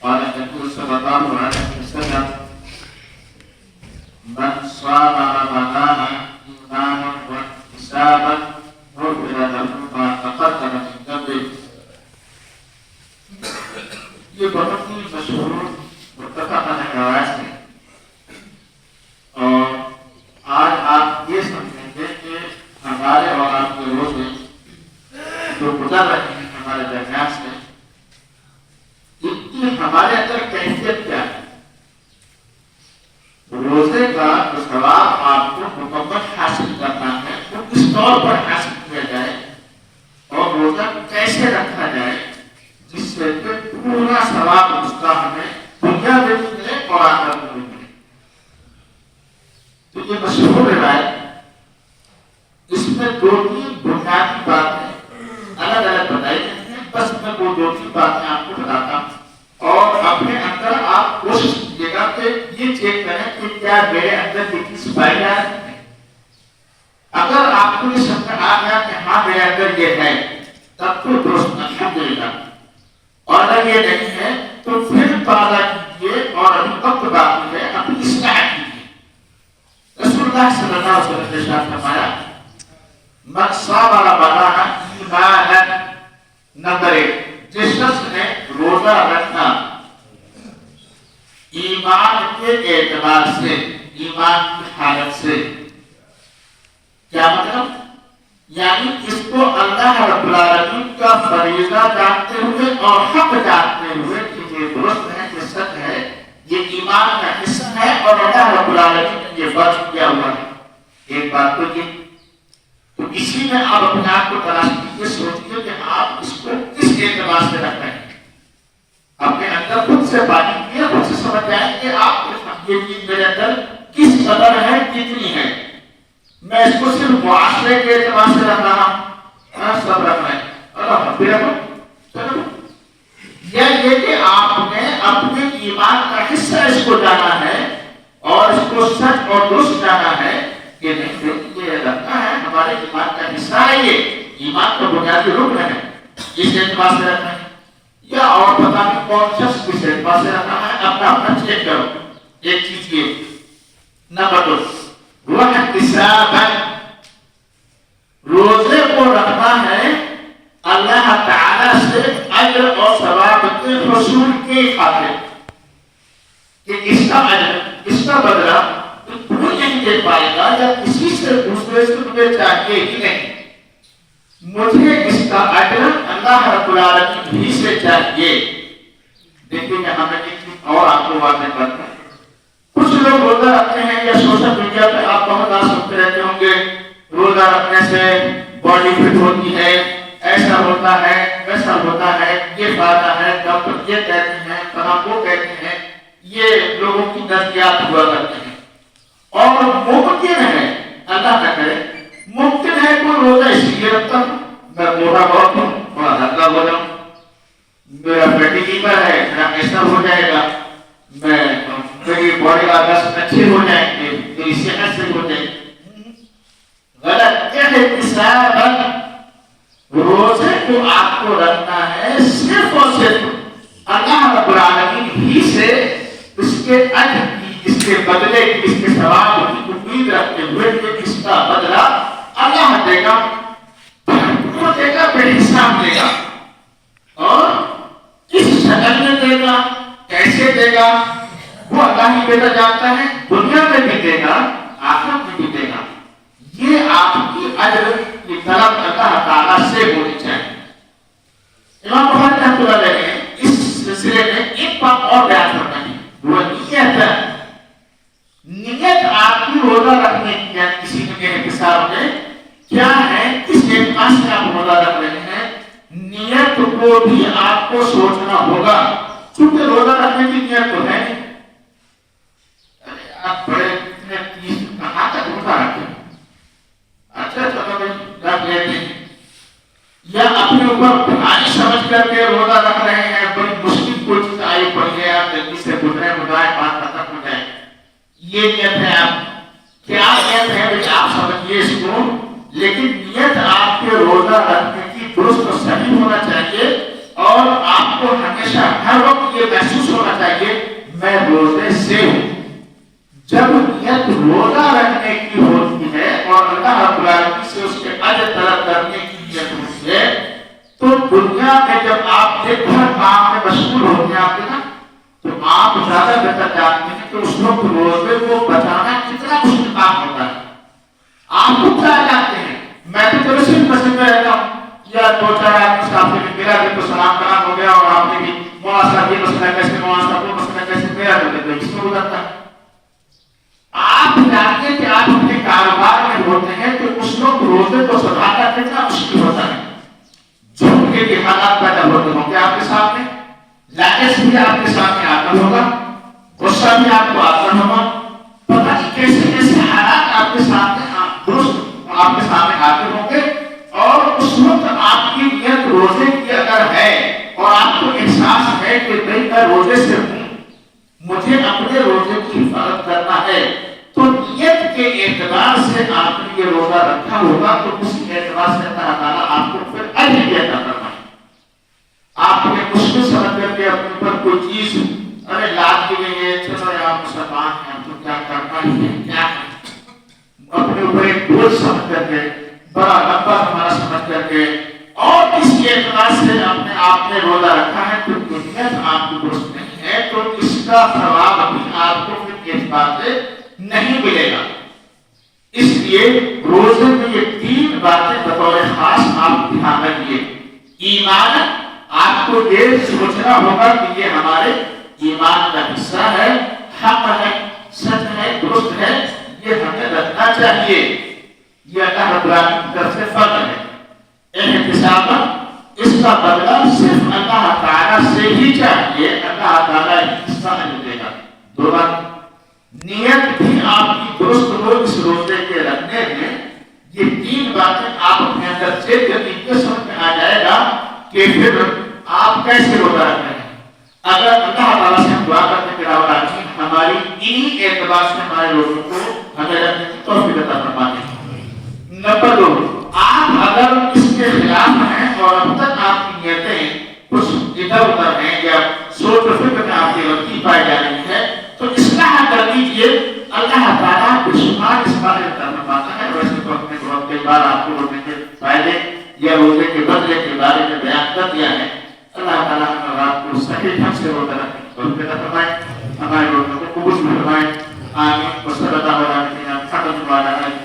قال النبي صلى الله عليه وسلم من صام رمضان إيمانا واحتسابا غفر له ما تقدم من ذنبه. یہ بہت ہی مشہور متفق روایت ہے، اور آج آپ یہ سمجھیں گے کہ ہمارے اور آپ کے روزے جو گزر رہے ہیں ہمارے درمیان سے، ان کی ہمارے اندر کیفیت کیا ہے. روزے کا جو ثواب آپ کو مکمل حاصل کرنا ہے وہ کس طور پر حاصل کیا جائے اور روزہ کیسے رکھا جائے جس سے کہ پورا ثواب اس کا ہمیں دنیا میں بھی ملے اور آخرت میں بھی ملے. تو یہ مشہور روایت، اس میں دو تین بنیادی باتیں الگ الگ بتائی گئی ہیں. بس میں وہ دو تین باتیں آپ کو بتاتا ہوں، اور اپنے اندر آپ کوشش کیجیے گا کہ یہ چیک کریں کہ کیا میرے اندر یہ چیز پائی جا رہی ہے. اگر آپ کو یہ سمجھ آ گیا کہ ہاں میرے اندر یہ ہے تب تو درست الحمدللہ، اور اگر یہ نہیں ہے تو پھر تازہ کیجیے اور ابھی وقت باقی ہے، اپنی اصلاح کیجیے. رسول اللہ صلی اللہ علیہ وسلم نے ارشاد فرمایا من صام رمضان ایمانا، نمبر 1 جس شخص نے روزہ رکھا ایمان کے اعتبار سے، ایمان کی حالت سے. کیا مطلب؟ یعنی اس کو اللہ رب العالمین کا فریضہ جانتے ہوئے اور حق جانتے ہوئے کہ یہ درست ہے، یہ سچ ہے، یہ ایمان کا حصہ ہے اور اللہ رب العالمین نے یہ فرض کیا ہوا ہے. ایک بات تو یہ، تو اسی میں آپ اپنے آپ کو تلاش کیجیے، سوچیے کہ آپ اس کو کس اعتبار سے رکھ رہے ہیں. اپنے اندر خود سے بات کیجیے، خود سے سمجھ جائیں کہ آپ یہ چیز میرے اندر کس قدر ہے، کتنی ہے. میں اس کو صرف معاشرے کے اعتبار سے رکھ رہا ہوں، سب رکھ رہے ہیں، چلو. یا یہ کہ آپ نے اپنے ایمان کا حصہ اس کو جانا ہے اور اس کو سچ اور درست جانا ہے کہ نہیں یہ رکھنا ہے ہمارے ایمان کا حصہ ہے، یہ ایمان کا بنیادی رکن ہے، اس اعتبار سے رکھنا ہے. یا اور پتہ نہیں کون شخص کس اعتبار سے رکھنا ہے، اپنا اپنا چیک کرو. ایک چیز یہ. نمبر 2 واحتسابا، روزے کو رکھنا ہے اللہ تعالی سے اجر اور ثواب کے حصول کی خاطر، کہ اس کا اجر، اس کا بدلہ تو نہیں دے پائے گا یا کسی سے دوسرے سے تمہیں چاہیے ہی نہیں. مجھے اس کا اجر اللہ رب العالمین ہی سے چاہیے. دیکھیں یہاں میں ایک چیز اور آپ کو واضح کرتا ہوں. کچھ لوگ روزہ رکھتے ہیں یا سوشل میڈیا پہ آپ بہت بار سنتے رہتے ہوں گے روزہ رکھنے سے باڈی فٹ ہوتی ہے، ایسا ہوتا ہے، ویسا ہوتا ہے، یہ فائدہ ہے، ڈاکٹر یہ کہتے ہیں، فلاں وہ کہتے ہیں. یہ لوگوں کی نظریات ہوا کرتے ہیں. اور ممکن ہے، اللہ نہ کرے، ممکن ہے کوئی روزہ اس لیے رکھتا ہوں میں موٹا بہت ہوں، تھوڑا ہلکا ہو جاؤں، میرا فیٹی لیور ہے، میرا ایسا ہو جائے گا، میری باڈی کا گس اچھے ہو جائیں گے، میری صحت سے ہو جائے گی. غلط. احتسابا، روزے کو آپ کو رکھنا ہے صرف اور صرف اللہ رب العالمین ہی سے اس کے اجر کی، اس کے بدلے کی، اس کے ثواب کی امید رکھتے ہوئے کہ اس کا بدلہ اللہ دے گا، وہ دے گا، بے حساب دے گا. اور کس شکل میں دے گا، کیسے دے گا، وہ اللہ ہی بہتر جانتا ہے. دنیا میں بھی دے گا، آخرت میں بھی دے گا. یہ آپ کی اجر کی طلب اللہ تعالیٰ سے ہونی چاہیے. امام بخاری رحمۃ اللہ علیہ نے اس سلسلے میں ایک بات اور بیان فرمائی ہے، وہ نیت آپ کی روزہ رکھنے کی، یا کسی کے حساب میں کیا ہے، کس اعتبار سے آپ روزہ رکھ رہے ہیں. نیت کو بھی آپ کو سوچنا ہوگا، کیونکہ روزہ رکھنے کی نیت تو ہے. آپ بڑے کہاں تک روزہ رکھیں، اچھا چلو رکھ لیتے ہیں، یا اپنے اوپر بھاری سمجھ کر کے روزہ رکھ رہے ہیں، بڑی مشکل کوئی چیز آئی پڑ گئی، آپ جلدی سے گزرے بجائے بات ختم ہو جائے. یہ نیت ہے آپ کیا نیت ہے آپ سمجھیے اس کو، لیکن نیت آپ کے روزہ رکھنے کی درست و صحیح ہونا چاہیے. اور آپ کو ہمیشہ ہر وقت یہ محسوس ہونا میں روزے سے ہوں. جب نیت روزہ رکھنے کی ہوتی ہے اور اللہ رب العالمین سے اس کے اجر طلب کرنے کی نیت ہوتی ہے تو دنیا میں جب آپ دن بھر کام میں مشغول ہوتے ہیں آپ کے نا تو آپ زیادہ بہتر جانتے ہیں کہ اس وقت روزے کو بچانا کتنا مشکل کام ہوتا ہے. آپ خود جانتے ہیں. میں تو چلو صرف مسجد میں رہتا ہوں یا دو چار آدمی سے آپ نے میرا دن تو سلام کرام ہو گیا اور آپ نے بھی معاشرہ یہ مسئلہ کیسے معاشرہ وہ مسئلہ کیسے میرا دن اس میں گزرتا ہے. آپ جانتے کہ آپ اپنے کاروبار میں ہوتے ہیں تو اس وقت روزے کو سدھارنا کتنا مشکل ہوتا ہے. جھوٹ کے حالات پیدا ہوتے ہوں گے آپ کے سامنے, لالچ بھی آپ کے سامنے آتا ہوگا, غصہ بھی آپ کو آتا ہوگا, پتہ نہیں کیسے کیسے حالات آپ کے سامنے درست آپ کے سامنے آتے ہوں گے. اور اس وقت آپ کی نیت روزے کی اگر ہے اور آپ کو احساس ہے کہ میں روزے سے ہوں, مجھے اپنے روزے کی حفاظت کرنا ہے, تو نیت کے اعتبار سے آپ نے یہ روزہ رکھا ہوگا تو اس اعتبار سے اللہ تعالیٰ آپ کو پھر اجر بھی عطا کرنا ہے. آپ نے مشکل سمجھ کر کے اپنے پر کوئی چیز ارے لاد دی گئی ہے, چلو یار مسلمان ہیں تو کیا کرنا ہے, کیا اپنے اوپر ایک بوجھ سمجھ کر کے بڑا لمبا ہمارا سمجھ کر کے اور اس کے اعتبار سے آپ نے روزہ رکھا ہے تو نیت آپ کی درست نہیں ہے تو اس کا ثواب بھی آپ کو پھر اعتبار سے نہیں ملے گا. اس لیے روزے میں یہ تین باتیں بطور خاص آپ دھیان رکھیے. ایمان, آپ کو یہ سوچنا ہوگا کہ یہ ہمارے ایمان کا حصہ ہے, حق ہے, سچ ہے, درست ہے, یہ ہمیں رکھنا چاہیے. یہ اللہ رب العالمین کی طرف سے فرض ہے. احتساب, اس کا بدلہ صرف اللہ تعالیٰ سے ہی چاہیے, اللہ تعالیٰ حصہ نہیں دے گا. دو بات, نیت بھی آپ کی درست ہو اس روزے کے رکھنے میں. یہ تین باتیں آپ اپنے اندر سے طریقے سمجھ میں آ جائے گا کہ پھر آپ کیسے روزہ رکھ رہے ہیں. اگر اللہ تعالیٰ سے ہم دعا کرتے کہ رب العالمین ہماری انہی اعتبار سے ہمارے روزوں کو ہمیں رکھنے کی توفیق عطا فرما دیں. نمبر 2, آپ اگر اس کے خلاف ہیں اور اب تک آپ کی نیتیں کچھ ادھر ادھر ہیں یا سوچ و فکر میں آپ کی غلطی پائی جا رہی ہے تو اصلاح کر دیجیے. اللہ تعالیٰ بے شمار اس بارے میں کرنا پاتا ہے. ویسے تو اپنے بہت کئی بار آپ کو روزے کے فائدے یا روزے کے بدلے کے بارے میں بیان کر دیا ہے. اللہ تعالیٰ ہم آپ کو صحیح ڈھنگ سے روزہ رکھنے کی توفیق عطا فرمائے, ہمارے روزوں کو قبول فرمائے. آمین. وصلی اللہ علیہ وسلم.